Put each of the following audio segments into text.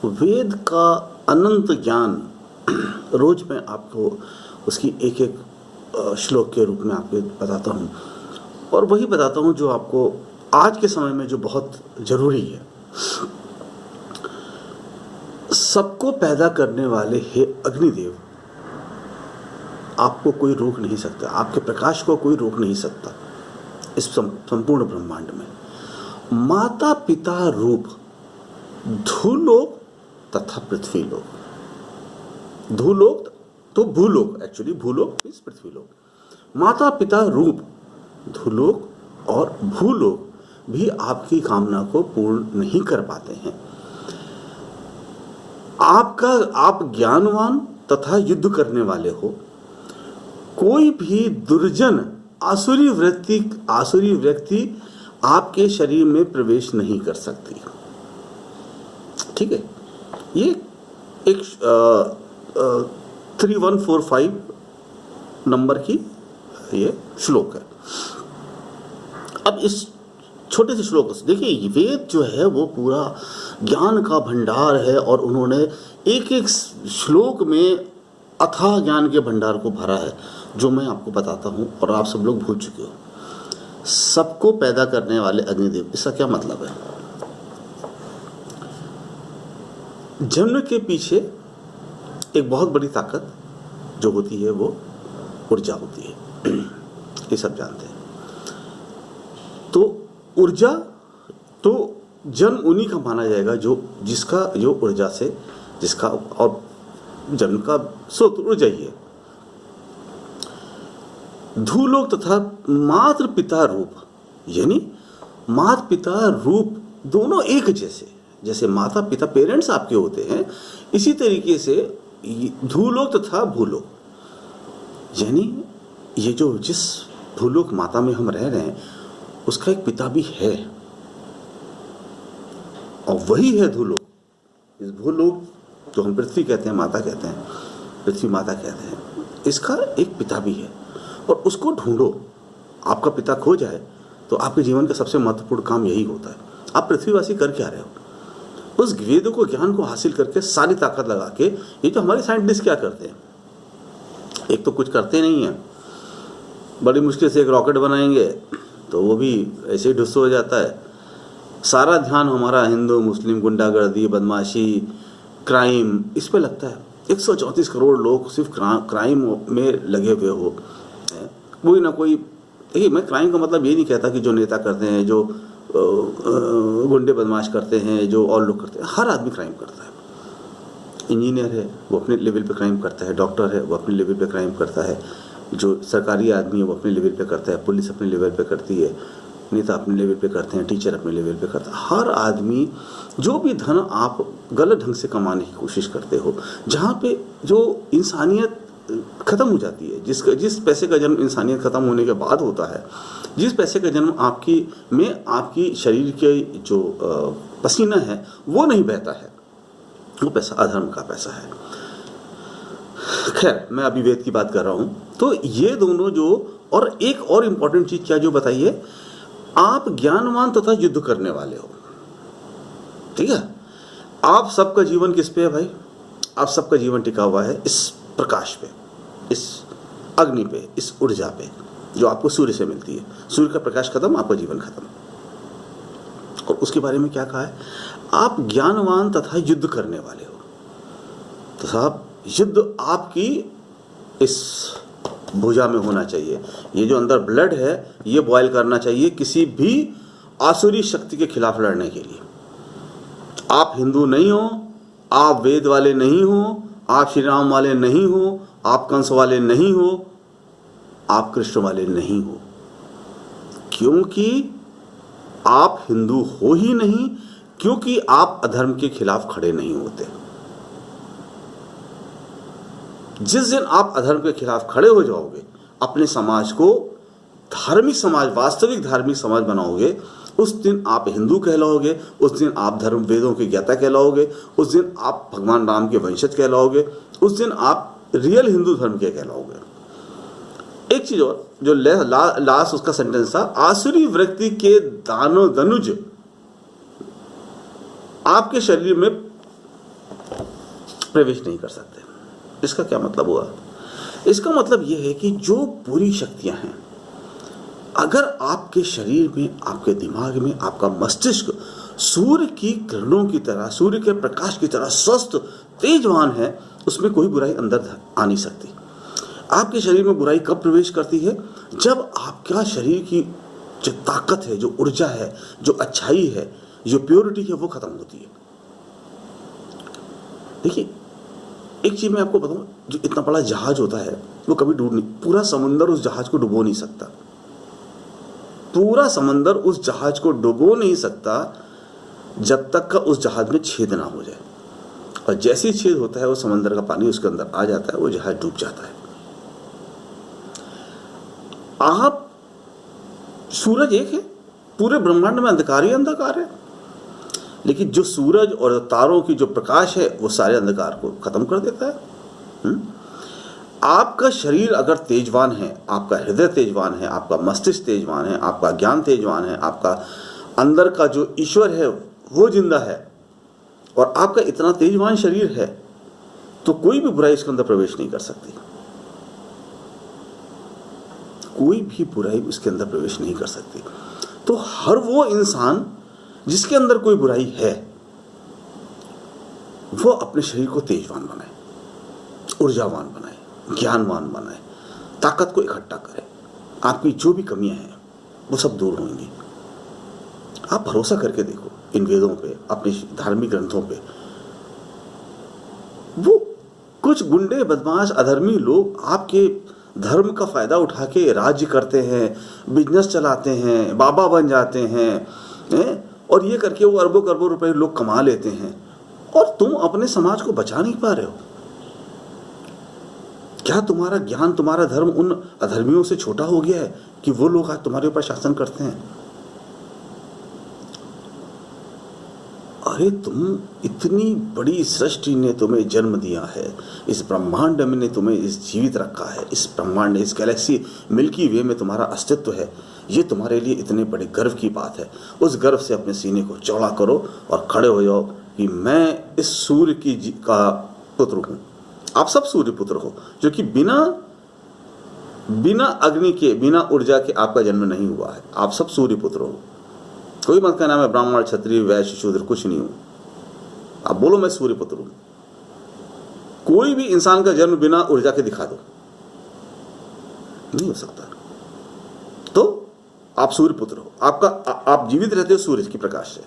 वेद का अनंत ज्ञान रोज मैं आपको उसकी एक एक श्लोक के रूप में आपको बताता हूँ, और वही बताता हूँ जो आपको आज के समय में जो बहुत जरूरी है। सबको पैदा करने वाले हे अग्निदेव, आपको कोई रोक नहीं सकता, आपके प्रकाश को कोई रोक नहीं सकता इस संपूर्ण ब्रह्मांड में। माता पिता रूप धूलोक तथा पृथ्वीलोक। धूलोक तो भूलोक, एक्चुअली भूलोक मीन्स पृथ्वीलोक। माता पिता रूप धूलोक और भूलोक भी आपकी कामना को पूर्ण नहीं कर पाते हैं। आप ज्ञानवान तथा युद्ध करने वाले हो। कोई भी दुर्जन आसुरी व्यक्ति आपके शरीर में प्रवेश नहीं कर सकती। ठीक है, ये एक 3145 नंबर की ये श्लोक है। अब इस छोटे से श्लोक से देखिए, वेद जो है वो पूरा ज्ञान का भंडार है, और उन्होंने एक एक श्लोक में अथाह ज्ञान के भंडार को भरा है, जो मैं आपको बताता हूं और आप सब लोग भूल चुके हो। सबको पैदा करने वाले अग्निदेव, इसका क्या मतलब है? जन्म के पीछे एक बहुत बड़ी ताकत जो होती है वो ऊर्जा होती है, ये सब जानते हैं। तो ऊर्जा तो जन्म उन्हीं का माना जाएगा जो ऊर्जा से जिसका और जन्म का स्रोत ऊर्जा ही है। धूलोक तथा मातृ पिता रूप, यानी माता पिता रूप दोनों एक जैसे माता पिता पेरेंट्स आपके होते हैं, इसी तरीके से धूलोक तथा भूलोक, यानी ये जो जिस भूलोक माता में हम रह रहे हैं उसका एक पिता भी है, और वही है धूलोक। इस भूलोक जो हम पृथ्वी कहते हैं, माता कहते हैं, पृथ्वी माता कहते हैं, इसका एक पिता भी है, और उसको ढूंढो। आपका पिता खो जाए तो आपके जीवन का सबसे महत्वपूर्ण काम यही होता है। आप पृथ्वीवासी कर क्या रहे हो? उस वेदों को ज्ञान को हासिल करके सारी ताकत लगा के, ये जो हमारे साइंटिस्ट क्या करते हैं, एक तो कुछ करते नहीं है, बड़ी मुश्किल से एक रॉकेट बनाएंगे तो वो भी ऐसे ही ढुस्सो हो जाता है। सारा ध्यान हमारा हिंदू मुस्लिम गुंडागर्दी बदमाशी क्राइम इस पे लगता है। 134 करोड़ लोग सिर्फ क्राइम में लगे हुए हो, कोई ना कोई। देखिए, मैं क्राइम का मतलब ये नहीं कहता कि जो नेता करते हैं, जो गुंडे बदमाश करते हैं, जो और लोग करते हैं, हर आदमी क्राइम करता है। इंजीनियर है वो अपने लेवल पे क्राइम करता है, डॉक्टर है वो अपने लेवल पे क्राइम करता है, जो सरकारी आदमी है वो अपने लेवल पे करता है, पुलिस अपने लेवल पे करती है, नेता अपने लेवल पे करते हैं, टीचर अपने लेवल पे करता है। हर आदमी, जो भी धन आप गलत ढंग से कमाने की कोशिश करते हो, जहाँ पे जो इंसानियत खत्म हो जाती है, जिस पैसे का जन्म इंसानियत खत्म होने के बाद होता है, जिस पैसे का जन्म आपकी शरीर के जो पसीना है वो नहीं बहता है, वो पैसा अधर्म का पैसा है। खैर, मैं अभी वेद की बात कर रहा हूं। तो ये दोनों और एक और इंपॉर्टेंट चीज क्या जो बताइए, आप ज्ञानवान तथा युद्ध करने वाले हो। ठीक है, आप सबका जीवन किस पे है भाई? आप सबका जीवन टिका हुआ है इस प्रकाश पे, इस अग्नि पे, इस ऊर्जा पे जो आपको सूर्य से मिलती है। सूर्य का प्रकाश खत्म, आपका जीवन खत्म। और उसके बारे में क्या कहा है? आप ज्ञानवान तथा युद्ध करने वाले हो। तो साहब, युद्ध आपकी इस भुजा में होना चाहिए। ये जो अंदर ब्लड है ये बॉयल करना चाहिए किसी भी आसुरी शक्ति के खिलाफ लड़ने के लिए। आप हिंदू नहीं हो, आप वेद वाले नहीं हो, आप श्री राम वाले नहीं हो, आप कंस वाले नहीं हो, आप कृष्ण वाले नहीं हो, क्योंकि आप हिंदू हो ही नहीं, क्योंकि आप अधर्म के खिलाफ खड़े नहीं होते। जिस दिन आप अधर्म के खिलाफ खड़े हो जाओगे, अपने समाज को धार्मिक समाज, वास्तविक धार्मिक समाज बनाओगे, उस दिन आप हिंदू कहलाओगे, उस दिन आप धर्म वेदों के ज्ञाता कहलाओगे, उस दिन आप भगवान राम के वंशज कहलाओगे, उस दिन आप रियल हिंदू धर्म के कहलाओगे। एक चीज और जो लास्ट उसका सेंटेंस था, आसुरी व्यक्ति के दानो धनुज आपके शरीर में प्रवेश नहीं कर सकते। इसका क्या मतलब हुआ? इसका मतलब यह है कि जो बुरी शक्तियां हैं, अगर आपके शरीर में, आपके दिमाग में, आपका मस्तिष्क सूर्य की किरणों की तरह, सूर्य के प्रकाश की तरह स्वस्थ तेजवान है, उसमें कोई बुराई अंदर आ नहीं सकती। आपके शरीर में बुराई कब प्रवेश करती है? जब आपका शरीर की जो ताकत है, जो ऊर्जा है, जो अच्छाई है, जो प्योरिटी है, वो खत्म होती है। देखिए, एक चीज मैं आपको बताऊं, जो इतना बड़ा जहाज होता है वो कभी डूब नहीं, पूरा समुंदर उस जहाज को डुबो नहीं सकता। पूरा समंदर उस जहाज को डुबो नहीं सकता जब तक का उस जहाज में छेद ना हो जाए। और जैसे ही छेद होता है, वो समंदर का पानी उसके अंदर आ जाता है, वो जहाज डूब जाता है। आप, सूरज एक है, पूरे ब्रह्मांड में अंधकार ही अंधकार है, लेकिन जो सूरज और तारों की जो प्रकाश है वो सारे अंधकार को खत्म कर देता है। आपका शरीर अगर तेजवान है, आपका हृदय तेजवान है, आपका मस्तिष्क तेजवान है, आपका ज्ञान तेजवान है, आपका अंदर का जो ईश्वर है वो जिंदा है, और आपका इतना तेजवान शरीर है, तो कोई भी बुराई इसके अंदर प्रवेश नहीं कर सकती। कोई भी बुराई उसके अंदर प्रवेश नहीं कर सकती। तो हर वो इंसान जिसके अंदर कोई बुराई है, वो अपने शरीर को तेजवान बनाए, ऊर्जावान बनाए, ज्ञानवान बनाए, ताकत को इकट्ठा करे। आपकी जो भी कमियां हैं वो सब दूर होंगी। आप भरोसा करके देखो इन वेदों पे, अपने धार्मिक ग्रंथों पे। वो कुछ गुंडे, बदमाश, अधर्मी लोग आपके धर्म का फायदा उठा के राज्य करते हैं, बिजनेस चलाते हैं, बाबा बन जाते हैं, और ये करके वो अरबों करोड़ों रुपए लोग कमा लेते हैं, और तुम अपने समाज को बचा नहीं पा रहे हो। क्या तुम्हारा ज्ञान, तुम्हारा धर्म उन अधर्मियों से छोटा हो गया है कि वो लोग आज तुम्हारे ऊपर शासन करते हैं? अरे तुम, इतनी बड़ी सृष्टि ने तुम्हें जन्म दिया है, इस ब्रह्मांड में ने तुम्हें इस जीवित रखा है, इस ब्रह्मांड, इस गैलेक्सी मिल्की वे में तुम्हारा अस्तित्व है। ये तुम्हारे लिए इतने बड़े गर्व की बात है। उस गर्व से अपने सीने को चौड़ा करो और खड़े हो जाओ कि मैं इस सूर्य का पुत्र हूं। आप सब सूर्य पुत्र हो, जो कि बिना अग्नि के, बिना ऊर्जा के आपका जन्म नहीं हुआ है। आप सब सूर्य पुत्र हो। कोई मत कहना मैं ब्राह्मण, क्षत्रिय, वैश्य, शूद्र, कुछ नहीं हूं। आप बोलो मैं सूर्य पुत्र हूं। कोई भी इंसान का जन्म बिना ऊर्जा के दिखा दो, नहीं हो सकता। तो आप सूर्य पुत्र हो। आप जीवित रहते हो सूर्य की प्रकाश से।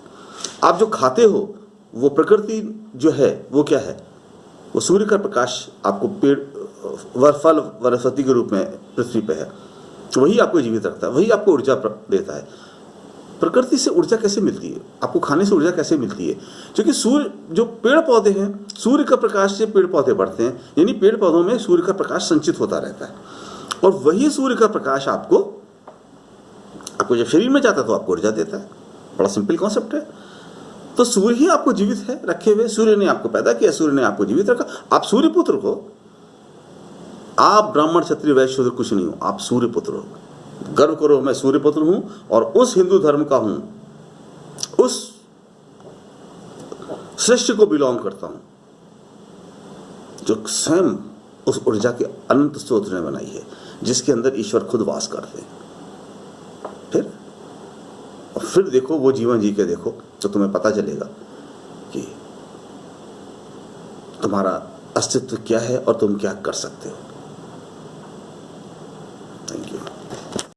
आप जो खाते हो वो प्रकृति जो है वो क्या है? वो सूर्य का प्रकाश आपको पेड़, फल, वनस्पति के रूप में पृथ्वी पे है, वही आपको जीवित रखता है, वही आपको ऊर्जा देता है। प्रकृति से ऊर्जा कैसे मिलती है? आपको खाने से ऊर्जा कैसे मिलती है? क्योंकि सूर्य, जो पेड़ पौधे हैं, सूर्य का प्रकाश से पेड़ पौधे बढ़ते हैं, यानी पेड़ पौधों में सूर्य का प्रकाश संचित होता रहता है, और वही सूर्य का प्रकाश आपको जब शरीर में जाता है तो आपको ऊर्जा देता है। बड़ा सिंपल कॉन्सेप्ट है। तो सूर्य ही आपको जीवित है रखे हुए। सूर्य ने आपको पैदा किया, सूर्य ने आपको जीवित रखा। आप सूर्य पुत्र हो। आप ब्राह्मण, क्षत्रिय, वैश्य, शूद्र कुछ नहीं हो, आप सूर्य पुत्र हो। गर्व करो मैं सूर्य पुत्र हूं, और उस हिंदू धर्म का हूं, उस सृष्टि को बिलोंग करता हूं जो स्वयं उस ऊर्जा के अनंत स्रोत ने बनाई है, जिसके अंदर ईश्वर खुद वास करते हैं। फिर देखो, वो जीवन जी के देखो, तो तुम्हें पता चलेगा कि तुम्हारा अस्तित्व क्या है और तुम क्या कर सकते हो। Thank you.